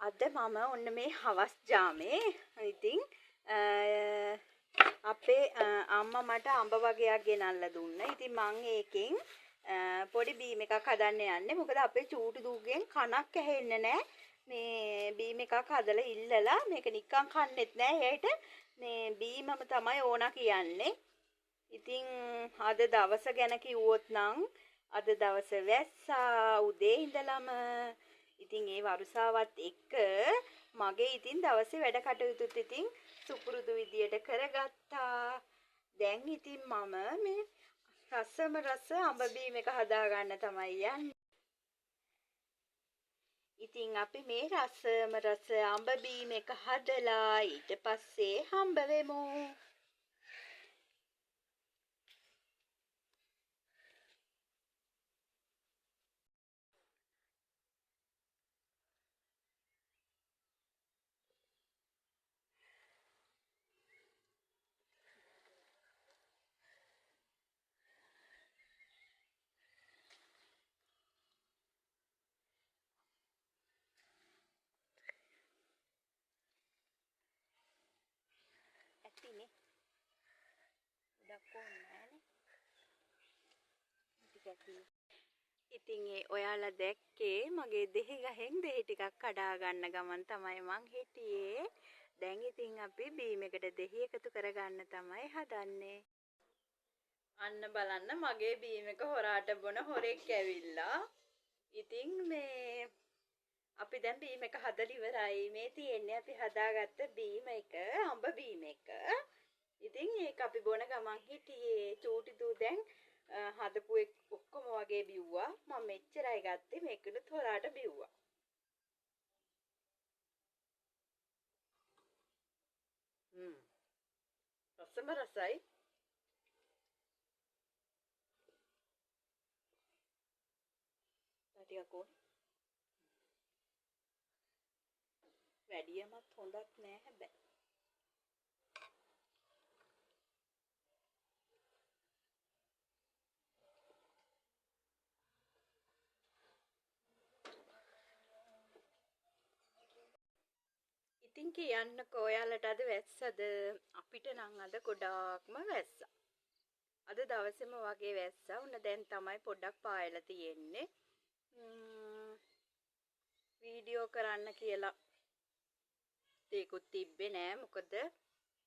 අද මම ඔන්න මේ හවස් ජාමේ ඉතින් අපේ අම්මා මට අඹ වගේක් ගෙනල්ලා දුන්නා. ඉතින් මං ඒකෙන් පොඩි බීම් එකක් හදන්න යන්නේ. මොකද අපේ චූටි දුවගෙන් කනක් ඇහෙන්නේ නැහැ. මේ බීම් එකක් හදලා ඉල්ලලා මේක නිකන් කන්නෙත් නැහැ. එයාට මේ බීමම තමයි ඕන කියන්නේ. ඉතින් අද දවස ගැන කිව්වොත් නම් අද දවස වැස්සා උදේ ඉඳලම ඉතින් ඒ වරුසාවත් එක්ක මගේ ඉතින් දවසේ වැඩ කටයුතුත් ඉතින් සුපුරුදු විදියට කරගත්තා. දැන් ඉතින් මම මේ රසම රස අඹ බීම එක හදා ගන්න තමයි යන්නේ. ඉතින් අපි මේ රසම රස අඹ බීම එක හදලා ඊට පස්සේ හම්බ වෙමු. ඇතිනේ. ගොඩක් ඕනේ නෑනේ. ටික ඇති. ඉතින් ඔයාලා දැක්කේ මගේ දෙහි ගහෙන් දෙහි ටිකක් කඩා ගන්න ගමන් තමයි මං හිටියේ. දැන් ඉතින් අපි බීම් එකට දෙහි එකතු කරගන්න තමයි හදන්නේ. අන්න බලන්න මගේ බීම් එක හොරාට බොන හොරෙක් ඇවිල්ලා. ඉතින් මේ අපි දැන් බීම් එක හදලා ඉවරයි. මේ තියෙන්නේ අපි හදාගත්ත බීම එක, අඹ බීම එක. ඉතින් ඒක අපි බොන ගමන් හිටියේ චූටි දූ දැන් හදපු ඔක්කොම වගේ බිව්වා. මම මෙච්චරයි ගත්තේ මේකෙනුත් හොරාට බිව්වා. රසම රසයි. ටිකක් ඕනේ. වැඩියමත් හොඳක් නෑ හැබැයි. ඉතින් කියන්නකෝ ඔයාලට අද වැස්සද? අපිට නම් අද ගොඩාක්ම වැස්සා. අද දවසේම වගේ වැස්සා. උන දැන් තමයි පොඩ්ඩක් පායලා තියෙන්නේ. වීඩියෝ කරන්න කියලා ඒකුත් තිබ්බේ නෑ. මොකද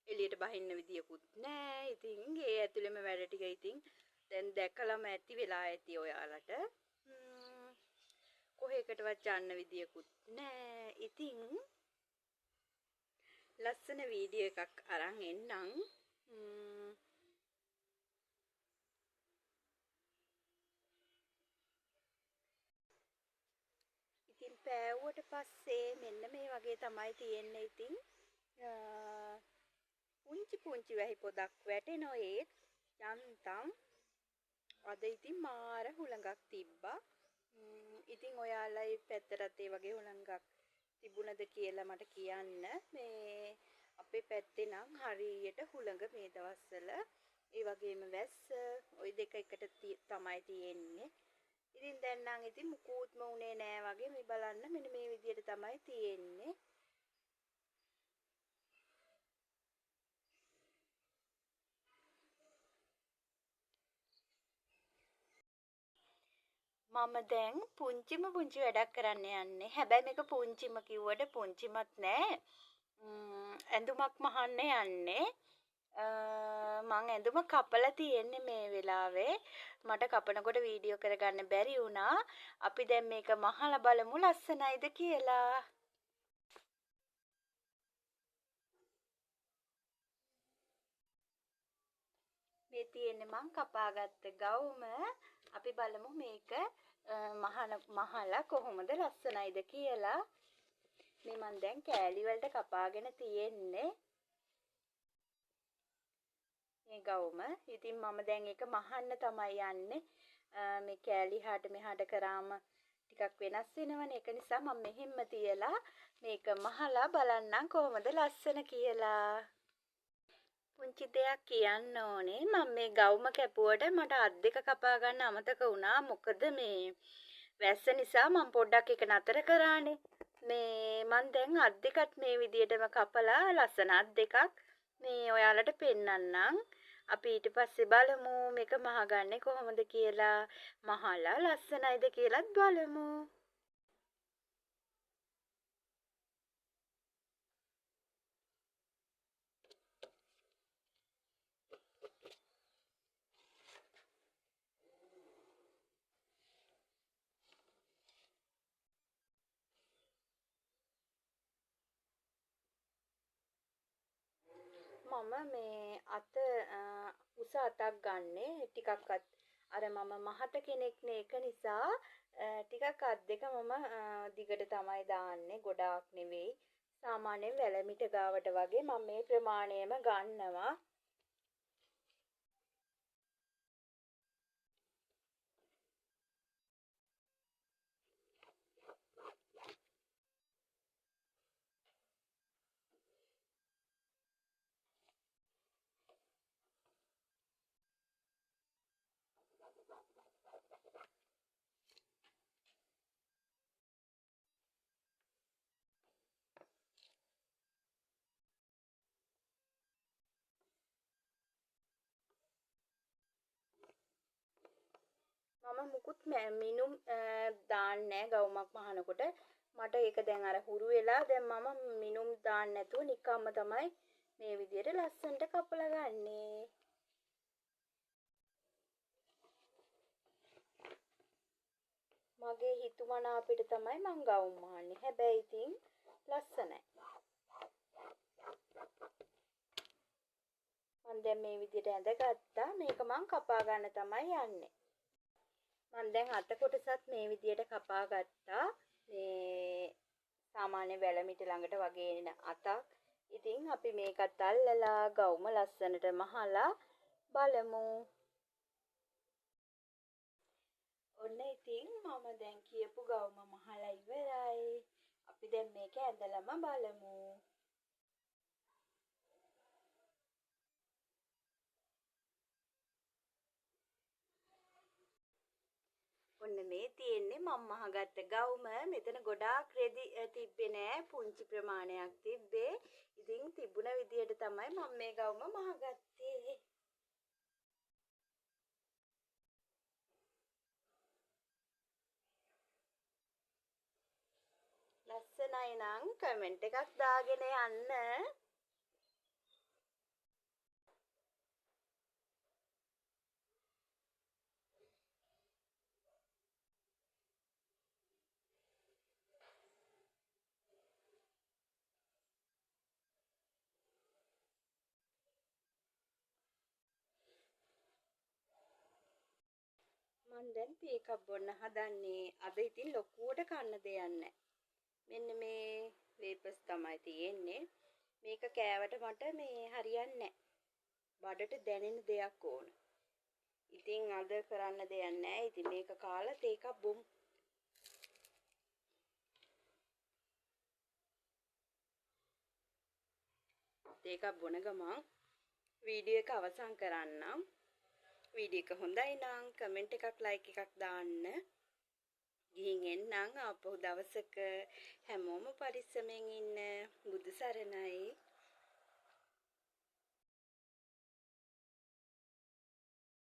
එළියට බහින්න විදියකුත් නෑ. ඉතින් ගේ ඇතුළේම වැඩ ටික ඉතින් දැන් දැකලාම ඇති වෙලා ඇති ඔයාලට. කොහෙකටවත් යන්න විදියකුත් නෑ. ඉතින් ලස්සන වීඩියෝ එකක් අරන් එන්නම්. ඉතින් පෑවුවට පස්සේ මෙන්න මේ වගේ තමයි තියෙන්නේ. ඉතින් පුංචි පුංචි වැහි පොදක් වැටෙනවා. ඒත් යන්තම් අද ඉතින් මාර හුළඟක් තිබ්බා. ඉතින් ඔයාලා මේ පැත්තටත් ඒ වගේ හුළඟක් තිබුණද කියලා මට කියන්න. මේ අපේ පැත්තේ නම් හරියට හුළඟ මේ දවස්වල. ඒ වගේම වැස්ස ওই දෙක එකට තමයි තියෙන්නේ. ඉතින් දැන් නම් ඉතින් මුකුත්ම උනේ නෑ වගේ. මේ බලන්න මෙන්න මේ විදියට තමයි තියෙන්නේ. මම දැන් පුංචිම පුංචි වැඩක් කරන්න යන්නේ. හැබැයි මේක පුංචිම කිව්වට පුංචිමත් නෑ. ඇඳුමක් මහන්න යන්නේ. මං ඇඳුම කපලා තියෙන්නේ මේ වෙලාවේ. මට කපනකොට වීඩියෝ කරගන්න බැරි වුණා. අපි දැන් මේක මහලා බලමු ලස්සනයිද කියලා. මේ තියෙන්නේ මං කපාගත්ත ගවුම. අපි බලමු මේක මහලා කොහොමද ලස්සනයිද කියලා. මේ මං දැන් කෑලි වලට කපාගෙන තියෙන්නේ. මේ ගවුම. ඉතින් මම දැන් ඒක මහන්න තමයි යන්නේ. මේ කෑලි හාට මෙහාට කරාම ටිකක් වෙනස් වෙනවනේ. ඒක නිසා මම මෙහෙම්ම තියලා මේක මහලා බලන්නම් කොහොමද ලස්සන කියලා. පුංචි දෙයක් කියන්න ඕනේ. මම මේ ගවුම කැපුවට මට අත් දෙක කපා ගන්න අමතක වුණා. මොකද මේ වැස්ස නිසා මම පොඩ්ඩක් එක නතර කරානේ. මේ මන් දැන් අත් දෙකත් මේ විදිහටම කපලා ලස්සන අත් දෙකක් මේ ඔයාලට පෙන්නන්නම්. අපි ඊට පස්සේ බලමු මේක මහගන්නේ කොහොමද කියලා. මහලා ලස්සනයිද කියලාත් බලමු. මම මේ අත උස අතක් ගන්නෙ ටිකක්වත් අර මම මහත කෙනෙක් නේ ඒක නිසා ටිකක් අත් දෙක මම දිගට තමයි දාන්නේ ගොඩාක් නෙවෙයි සාමාන්‍යයෙන් වැලමිට ගාවට වගේ මම මේ ප්‍රමාණයම ගන්නවා. මම මුකුත් මිනුම් දාන්නේ ගවුමක් මහනකොට මට ඒක දැන් අර හුරු වෙලා දැන් මම මිනුම් දාන්න නැතුව නිකම්ම තමයි මේ විදිහට ලස්සනට කපලා ගන්නෙ. මගේ හිතුමනාපෙට තමයි මං ගවුම් මහන්නේ. හැබැයි ඉතින් ලස්සනයි. මං දැන් මේ විදිහට ඇඳගත්තා. මේක මං කපා ගන්න තමයි යන්නේ. මං දැන් අත කොටසත් මේ විදිහට කපා ගත්තා. මේ සාමාන්‍ය වැලමිට ළඟට වගේ එන අතක්. ඉතින් අපි මේකත් අල්ලලා ගවුම ලස්සනට මහලා බලමු. ඔන්න ඉතින් මම දැන් කියපු ගවුම මහලා ඉවරයි. අපි දැන් මේක ඇඳලම බලමු. ඔන්න මේ තියෙන්නේ මම මහගත්ත ගවුම. මෙතන ගොඩාක් රෙදි තිබ්බේ නෑ. පුංචි ප්‍රමාණයක් තිබ්බේ. ඉතින් තිබුණ විදියට තමයි මම මේ ගවුම මහගත්තේ. ලස්සනයි නම් කමෙන්ට් එකක් දාගෙන යන්න. මම දැන් තේ එකක් බොන්න හදන්නේ. අද ඉතින් ලොකුවට කන්න දෙයක් නැහැ. මෙන්න මේ වේපස් තමයි තියෙන්නේ. මේක කෑවට මට මේ හරියන්නේ නැහැ. බඩට දැනෙන දෙයක් ඕන. ඉතින් අද කරන්න දෙයක් නැහැ. ඉතින් මේක කාලා තේ එකක් බොමු. තේ එකක් බොන ගමන් වීඩියෝ එක අවසන් කරන්නම්. වීඩියෝ එක හොඳයි නම් කමෙන්ට් එකක් ලයික් එකක් දාන්න. ගිහින් එන්නම් ආපහු දවසක හැමෝම පරිස්සමෙන් ඉන්න. බුදු සරණයි.